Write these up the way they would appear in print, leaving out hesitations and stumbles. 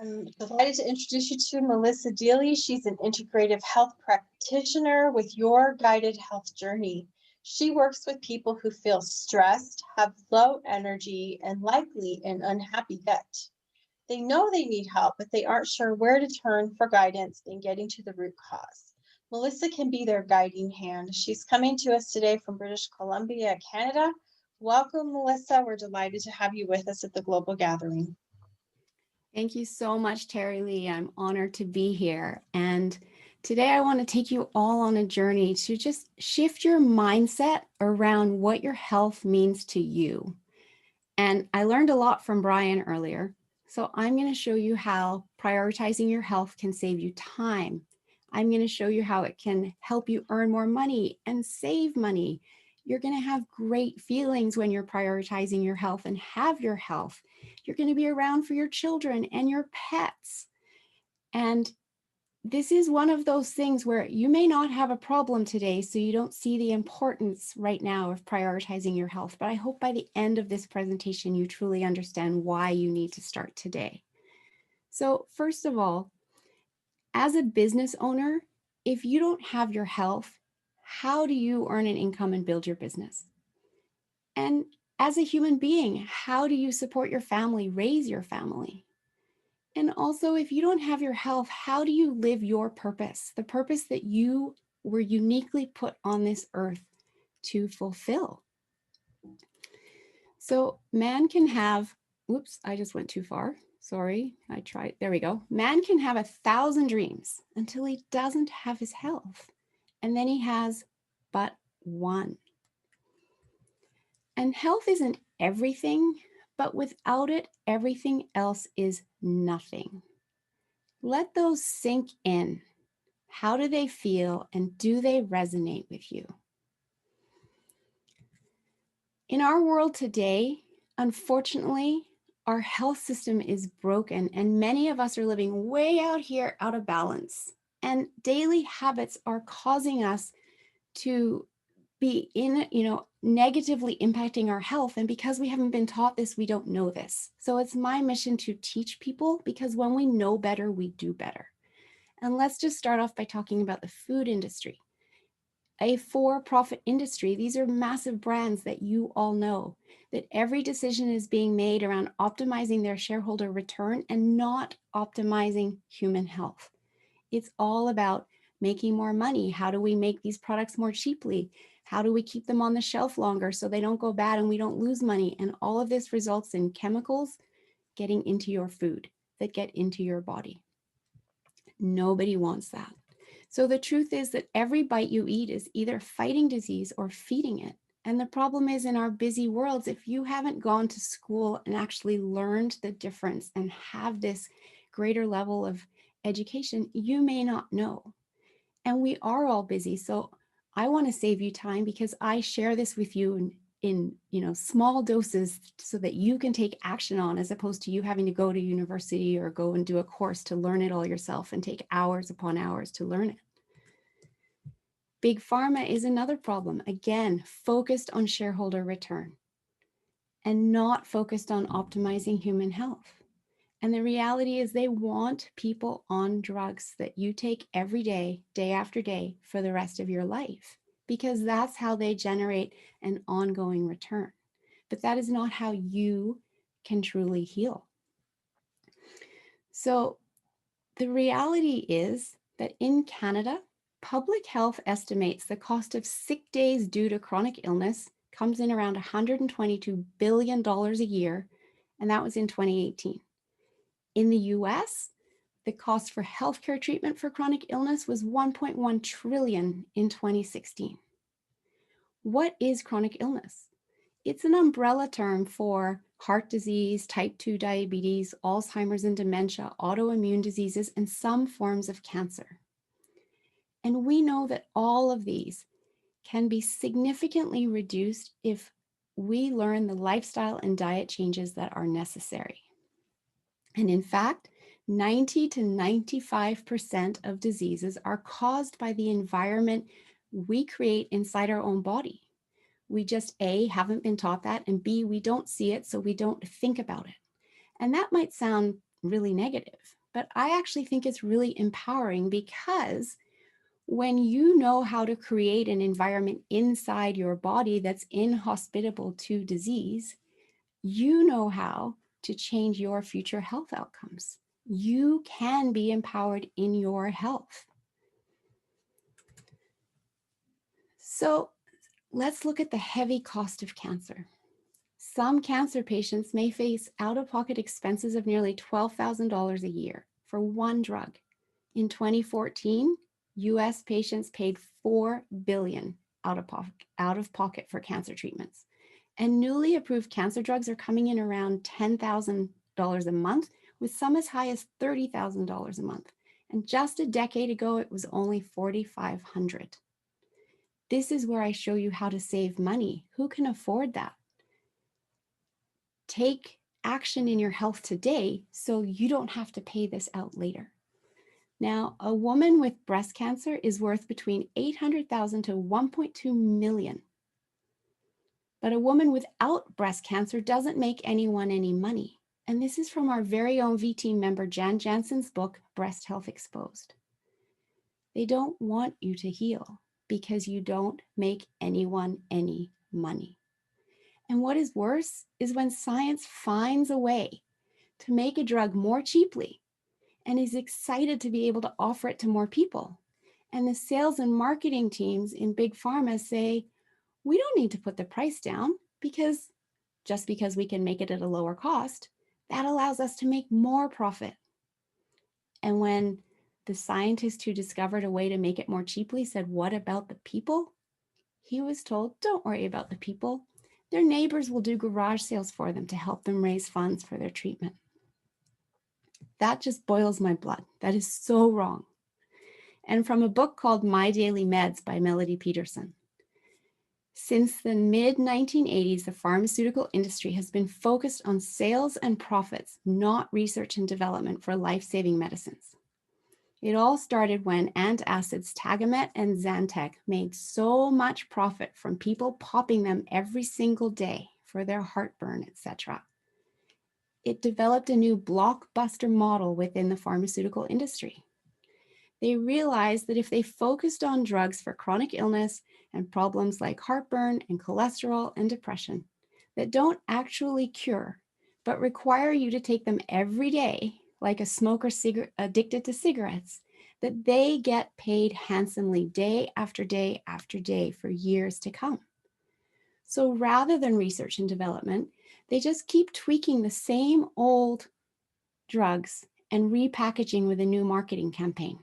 I'm delighted to introduce you to Melissa Deely. She's an integrative health practitioner with your guided health journey. She works with people who feel stressed, have low energy, and likely an unhappy gut. They know they need help, but they aren't sure where to turn for guidance in getting to the root cause. Melissa can be their guiding hand. She's coming to us today from British Columbia, Canada. Welcome, Melissa. We're delighted to have you with us at the Global Gathering. Thank you so much, Terry Lee. I'm honored to be here. And today I want to take you all on a journey to just shift your mindset around what your health means to you. And I learned a lot from Brian earlier. So I'm going to show you how prioritizing your health can save you time. I'm going to show you how it can help you earn more money and save money. You're going to have great feelings when you're prioritizing your health and have your health. You're going to be around for your children and your pets. And this is one of those things where you may not have a problem today, so you don't see the importance right now of prioritizing your health. But I hope by the end of this presentation, you truly understand why you need to start today. So first of all, as a business owner, if you don't have your health, how do you earn an income and build your business? And as a human being, how do you support your family, raise your family? And also, if you don't have your health, how do you live your purpose, the purpose that you were uniquely put on this earth to fulfill? So man can have, oops, I just went too far. Sorry, I tried. There we go. Man can have 1,000 dreams until he doesn't have his health. And then he has but one. And health isn't everything, but without it, everything else is nothing. Let those sink in. How do they feel and do they resonate with you? In our world today, unfortunately, our health system is broken and many of us are living way out here out of balance. And daily habits are causing us to be negatively impacting our health. And because we haven't been taught this, we don't know this. So it's my mission to teach people, because when we know better, we do better. And let's just start off by talking about the food industry. A for-profit industry, these are massive brands that you all know, that every decision is being made around optimizing their shareholder return and not optimizing human health. It's all about making more money. How do we make these products more cheaply? How do we keep them on the shelf longer so they don't go bad and we don't lose money? And all of this results in chemicals getting into your food that get into your body. Nobody wants that. So the truth is that every bite you eat is either fighting disease or feeding it. And the problem is, in our busy worlds, if you haven't gone to school and actually learned the difference and have this greater level of education, you may not know. And we are all busy. So I want to save you time, because I share this with you in small doses so that you can take action on, as opposed to you having to go to university or go and do a course to learn it all yourself and take hours upon hours to learn it. Big pharma is another problem. Again, focused on shareholder return and not focused on optimizing human health. And the reality is they want people on drugs that you take every day, day after day, for the rest of your life, because that's how they generate an ongoing return. But that is not how you can truly heal. So the reality is that in Canada, public health estimates the cost of sick days due to chronic illness comes in around $122 billion a year, and that was in 2018. In the US, the cost for healthcare treatment for chronic illness was $1.1 trillion in 2016. What is chronic illness? It's an umbrella term for heart disease, type 2 diabetes, Alzheimer's and dementia, autoimmune diseases, and some forms of cancer. And we know that all of these can be significantly reduced if we learn the lifestyle and diet changes that are necessary. And in fact, 90 to 95% of diseases are caused by the environment we create inside our own body. We just, A, haven't been taught that, and B, we don't see it, so we don't think about it. And that might sound really negative, but I actually think it's really empowering, because when you know how to create an environment inside your body that's inhospitable to disease, you know how to change your future health outcomes. You can be empowered in your health. So let's look at the heavy cost of cancer. Some cancer patients may face out-of-pocket expenses of nearly $12,000 a year for one drug. In 2014, US patients paid $4 billion out of pocket for cancer treatments. And newly approved cancer drugs are coming in around $10,000 a month, with some as high as $30,000 a month. And just a decade ago, it was only $4,500. This is where I show you how to save money. Who can afford that? Take action in your health today so you don't have to pay this out later. Now, a woman with breast cancer is worth between $800,000 to $1.2 million. But a woman without breast cancer doesn't make anyone any money. And this is from our very own V-Team member, Jan Jansen's book, Breast Health Exposed. They don't want you to heal because you don't make anyone any money. And what is worse is when science finds a way to make a drug more cheaply and is excited to be able to offer it to more people. And the sales and marketing teams in big pharma say, we don't need to put the price down because we can make it at a lower cost, that allows us to make more profit. And when the scientist who discovered a way to make it more cheaply said, what about the people? He was told, don't worry about the people. Their neighbors will do garage sales for them to help them raise funds for their treatment. That just boils my blood. That is so wrong. And from a book called My Daily Meds by Melody Peterson. Since the mid-1980s, the pharmaceutical industry has been focused on sales and profits, not research and development for life-saving medicines. It all started when antacids Tagamet and Zantac made so much profit from people popping them every single day for their heartburn, etc. It developed a new blockbuster model within the pharmaceutical industry. They realized that if they focused on drugs for chronic illness and problems like heartburn and cholesterol and depression that don't actually cure, but require you to take them every day, like a smoker addicted to cigarettes, that they get paid handsomely day after day after day for years to come. So rather than research and development, they just keep tweaking the same old drugs and repackaging with a new marketing campaign.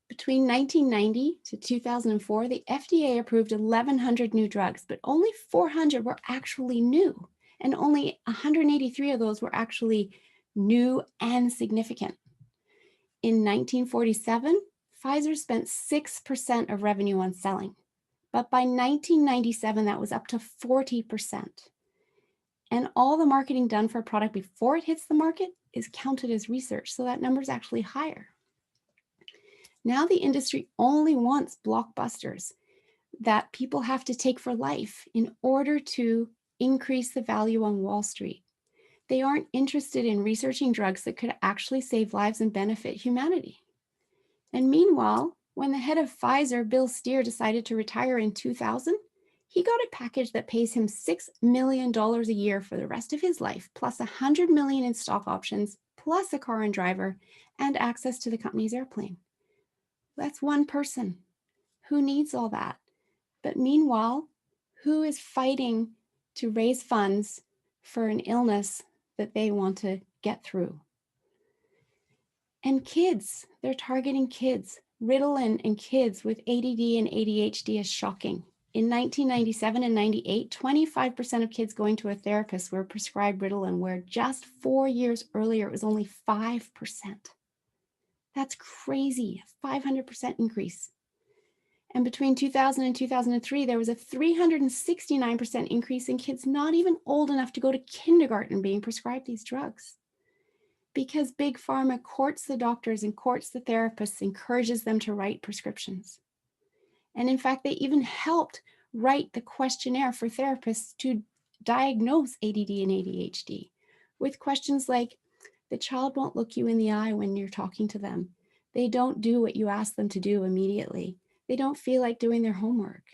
Between 1990 to 2004, the FDA approved 1,100 new drugs, but only 400 were actually new, and only 183 of those were actually new and significant. In 1947, Pfizer spent 6% of revenue on selling, but by 1997, that was up to 40%. And all the marketing done for a product before it hits the market is counted as research, so that number is actually higher. Now the industry only wants blockbusters that people have to take for life in order to increase the value on Wall Street. They aren't interested in researching drugs that could actually save lives and benefit humanity. And meanwhile, when the head of Pfizer, Bill Steer, decided to retire in 2000, he got a package that pays him $6 million a year for the rest of his life, plus $100 million in stock options, plus a car and driver, and access to the company's airplane. That's one person. Who needs all that? But meanwhile, who is fighting to raise funds for an illness that they want to get through? And kids, they're targeting kids. Ritalin in kids with ADD and ADHD is shocking. In 1997 and 98, 25% of kids going to a therapist were prescribed Ritalin, where just 4 years earlier, it was only 5%. That's crazy, a 500% increase. And between 2000 and 2003, there was a 369% increase in kids not even old enough to go to kindergarten being prescribed these drugs. Because Big Pharma courts the doctors and courts the therapists, encourages them to write prescriptions. And in fact, they even helped write the questionnaire for therapists to diagnose ADD and ADHD with questions like, The child won't look you in the eye when you're talking to them. They don't do what you ask them to do immediately. They don't feel like doing their homework.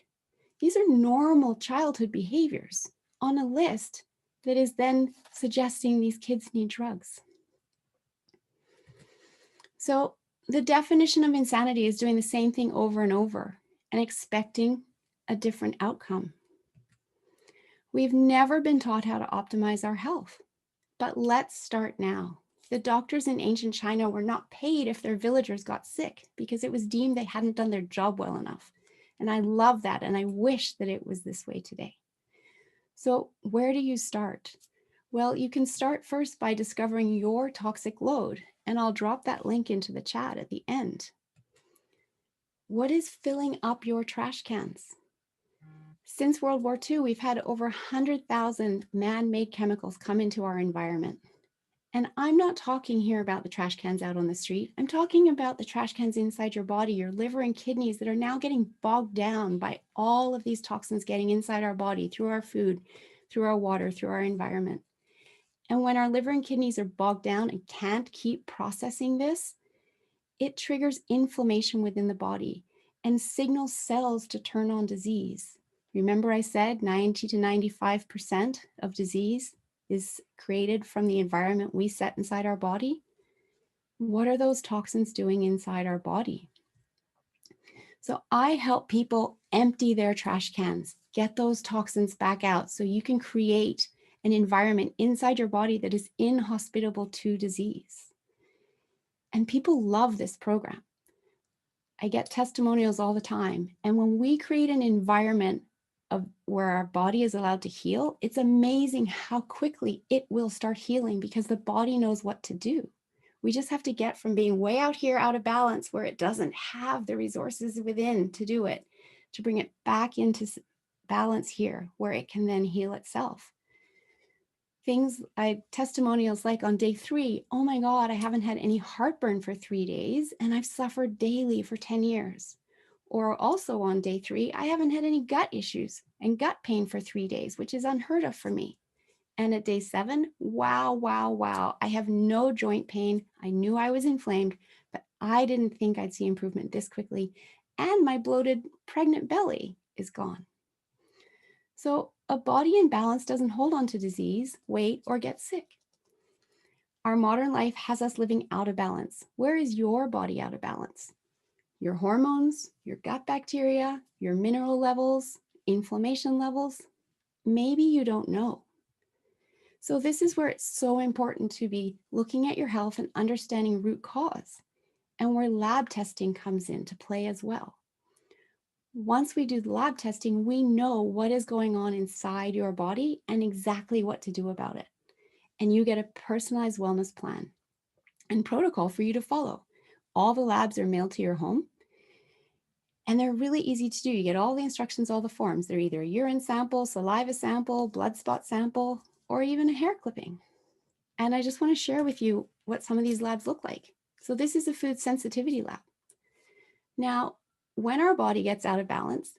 These are normal childhood behaviors on a list that is then suggesting these kids need drugs. So the definition of insanity is doing the same thing over and over and expecting a different outcome. We've never been taught how to optimize our health, but let's start now. The doctors in ancient China were not paid if their villagers got sick because it was deemed they hadn't done their job well enough. And I love that, and I wish that it was this way today. So where do you start? Well, you can start first by discovering your toxic load, and I'll drop that link into the chat at the end. What is filling up your trash cans? Since World War II, we've had over 100,000 man-made chemicals come into our environment. And I'm not talking here about the trash cans out on the street. I'm talking about the trash cans inside your body, your liver and kidneys that are now getting bogged down by all of these toxins getting inside our body through our food, through our water, through our environment. And when our liver and kidneys are bogged down and can't keep processing this, it triggers inflammation within the body and signals cells to turn on disease. Remember I said 90 to 95% of disease is created from the environment we set inside our body? What are those toxins doing inside our body? So I help people empty their trash cans, get those toxins back out so you can create an environment inside your body that is inhospitable to disease. And people love this program. I get testimonials all the time. And when we create an environment of where our body is allowed to heal, it's amazing how quickly it will start healing because the body knows what to do. We just have to get from being way out here out of balance where it doesn't have the resources within to do it, to bring it back into balance here where it can then heal itself. Testimonials like on day 3, oh my God, I haven't had any heartburn for 3 days and I've suffered daily for 10 years. Or also on day 3, I haven't had any gut issues and gut pain for 3 days, which is unheard of for me. And at day 7, wow, I have no joint pain. I knew I was inflamed, but I didn't think I'd see improvement this quickly. And my bloated pregnant belly is gone. So a body in balance doesn't hold on to disease, weight, or get sick. Our modern life has us living out of balance. Where is your body out of balance? Your hormones, your gut bacteria, your mineral levels, inflammation levels? Maybe you don't know. So this is where it's so important to be looking at your health and understanding root cause, and where lab testing comes into play as well. Once we do the lab testing, we know what is going on inside your body and exactly what to do about it. And you get a personalized wellness plan and protocol for you to follow. All the labs are mailed to your home. And they're really easy to do. You get all the instructions, all the forms. They're either a urine sample, saliva sample, blood spot sample, or even a hair clipping. And I just want to share with you what some of these labs look like. So this is a food sensitivity lab. Now, when our body gets out of balance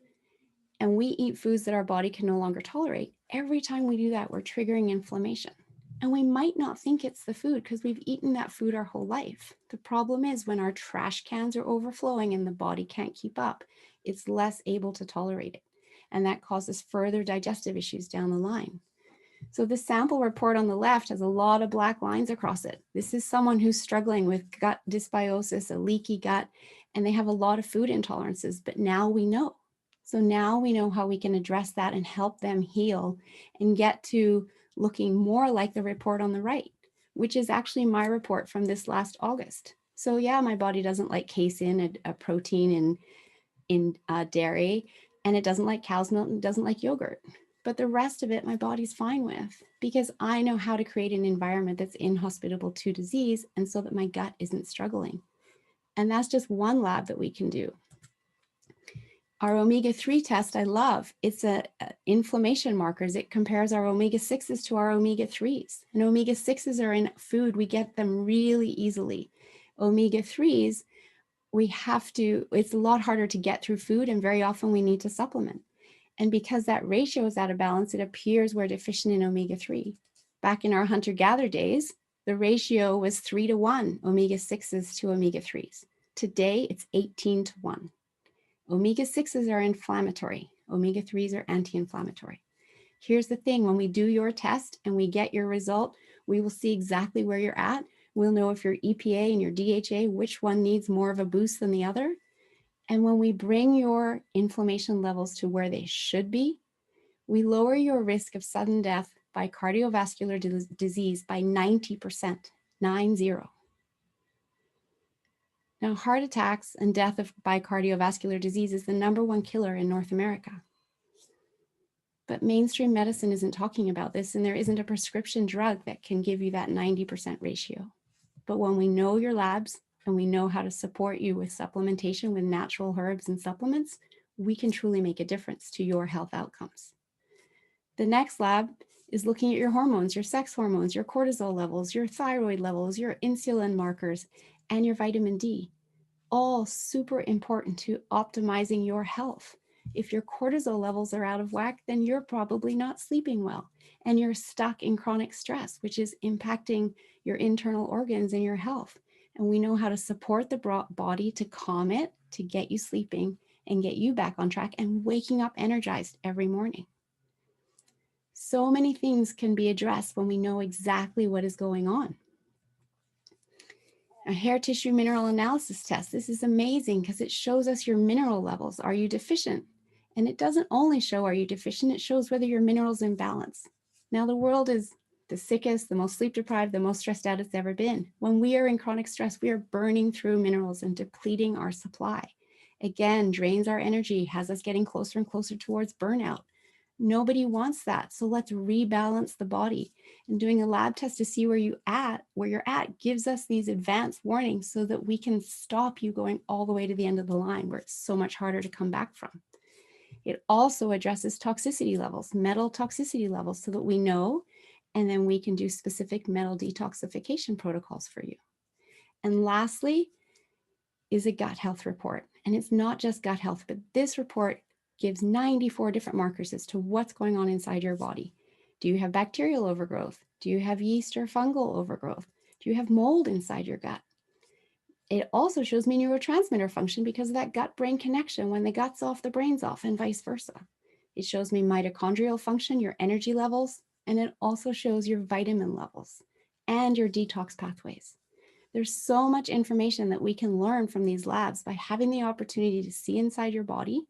and we eat foods that our body can no longer tolerate, every time we do that, we're triggering inflammation. And we might not think it's the food because we've eaten that food our whole life. The problem is when our trash cans are overflowing and the body can't keep up, it's less able to tolerate it. And that causes further digestive issues down the line. So the sample report on the left has a lot of black lines across it. This is someone who's struggling with gut dysbiosis, a leaky gut, and they have a lot of food intolerances, but now we know. So now we know how we can address that and help them heal and get to looking more like the report on the right, which is actually my report from this last August. So yeah, my body doesn't like casein, a protein in dairy, and it doesn't like cow's milk and doesn't like yogurt. But the rest of it, my body's fine with because I know how to create an environment that's inhospitable to disease and so that my gut isn't struggling. And that's just one lab that we can do. Our omega-3 test, I love. It's a inflammation markers. It compares our omega-6s to our omega-3s. And omega-6s are in food. We get them really easily. Omega-3s, it's a lot harder to get through food, and very often we need to supplement. And because that ratio is out of balance, it appears we're deficient in omega-3. Back in our hunter-gatherer days, The ratio was 3-to-1, omega-6s to omega-3s. Today, it's 18-to-1. Omega-6s are inflammatory. Omega-3s are anti-inflammatory. Here's the thing, when we do your test and we get your result, we will see exactly where you're at. We'll know if your EPA and your DHA, which one needs more of a boost than the other. And when we bring your inflammation levels to where they should be, we lower your risk of sudden death by cardiovascular disease by 90%, 90. Now, heart attacks and death by cardiovascular disease is the #1 killer in North America. But mainstream medicine isn't talking about this, and there isn't a prescription drug that can give you that 90% ratio. But when we know your labs and we know how to support you with supplementation with natural herbs and supplements, we can truly make a difference to your health outcomes. The next lab is looking at your hormones, your sex hormones, your cortisol levels, your thyroid levels, your insulin markers, and your vitamin D. All super important to optimizing your health. If your cortisol levels are out of whack, then you're probably not sleeping well and you're stuck in chronic stress, which is impacting your internal organs and your health. And we know how to support the body to calm it, to get you sleeping and get you back on track and waking up energized every morning. So many things can be addressed when we know exactly what is going on. A hair tissue mineral analysis test. This is amazing because it shows us your mineral levels. Are you deficient? And it doesn't only show are you deficient, it shows whether your minerals in balance. Now the world is the sickest, the most sleep deprived, the most stressed out it's ever been. When we are in chronic stress, we are burning through minerals and depleting our supply. Again, drains our energy, has us getting closer and closer towards burnout. Nobody wants that. So let's rebalance the body. And doing a lab test to see where you're at gives us these advanced warnings so that we can stop you going all the way to the end of the line where it's so much harder to come back from. It also addresses toxicity levels, metal toxicity levels, so that we know, and then we can do specific metal detoxification protocols for you. And lastly is a gut health report. And it's not just gut health, but this report gives 94 different markers as to what's going on inside your body. Do you have bacterial overgrowth? Do you have yeast or fungal overgrowth? Do you have mold inside your gut? It also shows me neurotransmitter function because of that gut-brain connection. When the gut's off, the brain's off, and vice versa. It shows me mitochondrial function, your energy levels, and it also shows your vitamin levels and your detox pathways. There's so much information that we can learn from these labs by having the opportunity to see inside your body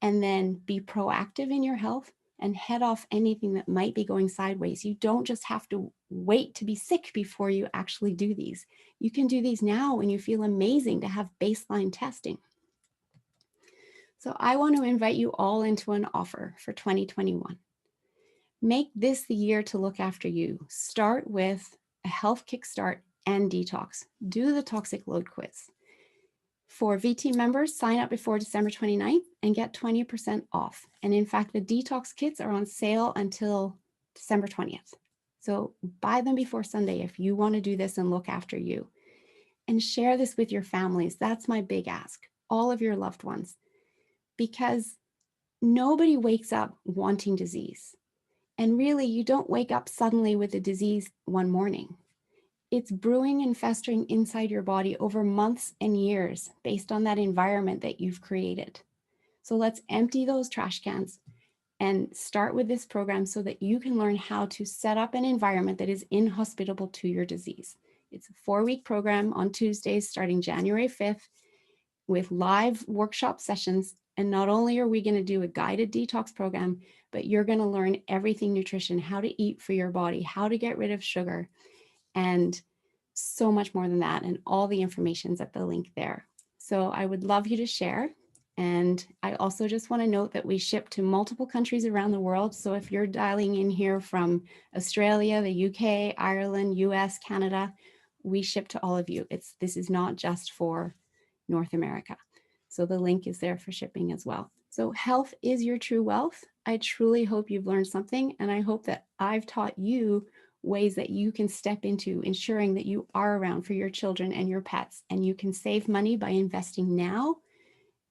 and then be proactive in your health and head off anything that might be going sideways. You don't just have to wait to be sick before you actually do these. You can do these now when you feel amazing to have baseline testing. So I want to invite you all into an offer for 2021. Make this the year to look after you. Start with a health kickstart and detox. Do the toxic load quiz. For VT members, sign up before December 29th and get 20% off. And in fact, the detox kits are on sale until December 20th. So buy them before Sunday if you want to do this and look after you. And share this with your families. That's my big ask. All of your loved ones. Because nobody wakes up wanting disease. And really, you don't wake up suddenly with a disease one morning. It's brewing and festering inside your body over months and years based on that environment that you've created. So let's empty those trash cans and start with this program so that you can learn how to set up an environment that is inhospitable to your disease. It's a 4-week program on Tuesdays starting January 5th with live workshop sessions. And not only are we going to do a guided detox program, but you're going to learn everything nutrition, how to eat for your body, how to get rid of sugar, and so much more than that. And all the information's at the link there. So I would love you to share. And I also just want to note that we ship to multiple countries around the world. So if you're dialing in here from Australia, the UK, Ireland, US, Canada, we ship to all of you. This is not just for North America. So the link is there for shipping as well. So health is your true wealth. I truly hope you've learned something. And I hope that I've taught you ways that you can step into ensuring that you are around for your children and your pets, and you can save money by investing now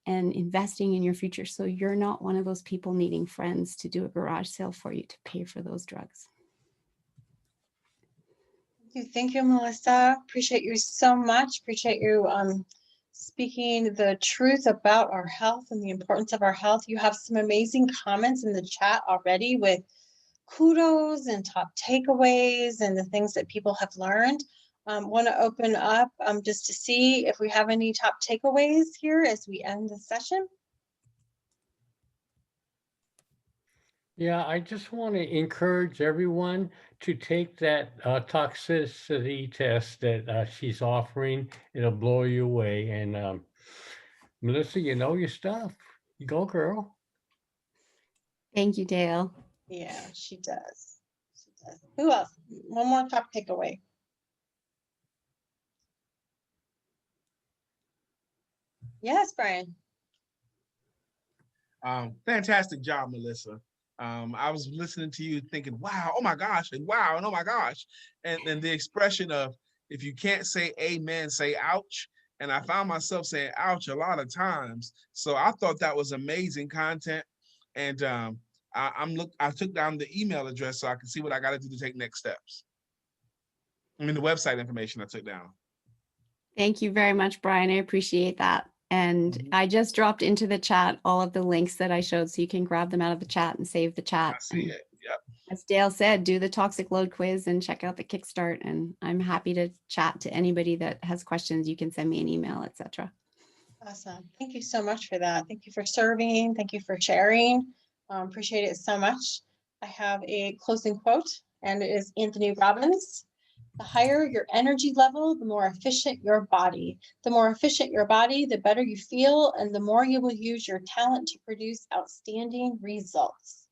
and investing in your future. So you're not one of those people needing friends to do a garage sale for you to pay for those drugs. Thank you, Melissa. Appreciate you so much. Appreciate you speaking the truth about our health and the importance of our health. You have some amazing comments in the chat already with kudos and top takeaways and the things that people have learned. Want to open up just to see if we have any top takeaways here as we end the session. Yeah, I just want to encourage everyone to take that toxicity test that she's offering. It'll blow you away. And Melissa, you know your stuff. You go, girl. Thank you, Dale. Yeah, she does. She does. Who else? One more top takeaway. Yes, Brian. Fantastic job, Melissa. I was listening to you thinking, wow, oh my gosh, and wow, and oh my gosh. And the expression of, if you can't say amen, say ouch. And I found myself saying ouch a lot of times. So I thought that was amazing content. And I took down the email address so I can see what I got to do to take next steps. I mean, the website information I took down. Thank you very much, Brian. I appreciate that. And I just dropped into the chat all of the links that I showed, so you can grab them out of the chat and save the chat. I see it. Yep. As Dale said, do the toxic load quiz and check out the Kickstart. And I'm happy to chat to anybody that has questions. You can send me an email, etc. Awesome. Thank you so much for that. Thank you for serving. Thank you for sharing. Appreciate it so much. I have a closing quote, and it is Anthony Robbins. The higher your energy level, the more efficient your body. The more efficient your body, the better you feel, and the more you will use your talent to produce outstanding results.